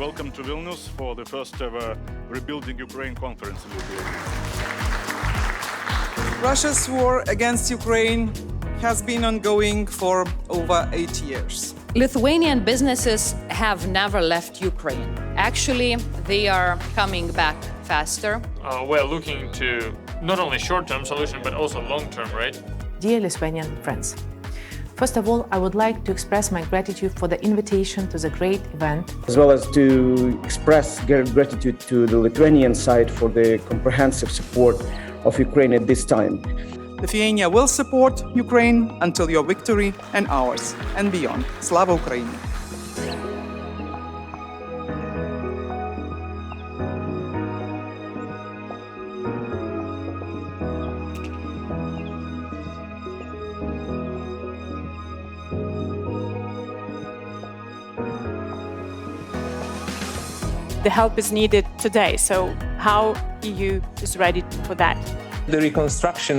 welcome to Vilnius for the first ever Rebuilding Ukraine conference in Lithuania. Russia's war against Ukraine has been ongoing for over 8 years. Lithuanian businesses have never left Ukraine. Actually, they are coming back faster. We're looking to not only short-term solution, but also long-term, right? Dear Lithuanian friends, first of all, I would like to express my gratitude for the invitation to the great event. As well as to express gratitude to the Lithuanian side for the comprehensive support of Ukraine at this time. Lithuania will support Ukraine until your victory and ours and beyond. Slava Ukraini! The help is needed today, so how EU is ready for that? The reconstruction,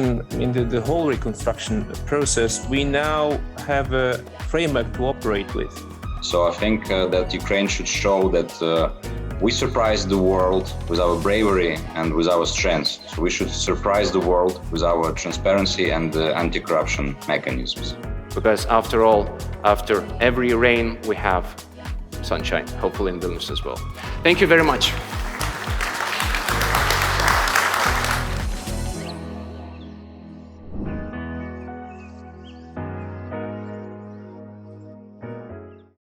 the whole reconstruction process, we now have a framework to operate with. So I think that Ukraine should show that we surprise the world with our bravery and with our strength. So we should surprise the world with our transparency and anti-corruption mechanisms. Because after all, after every rain, we have sunshine, hopefully in Vilnius as well. Thank you very much.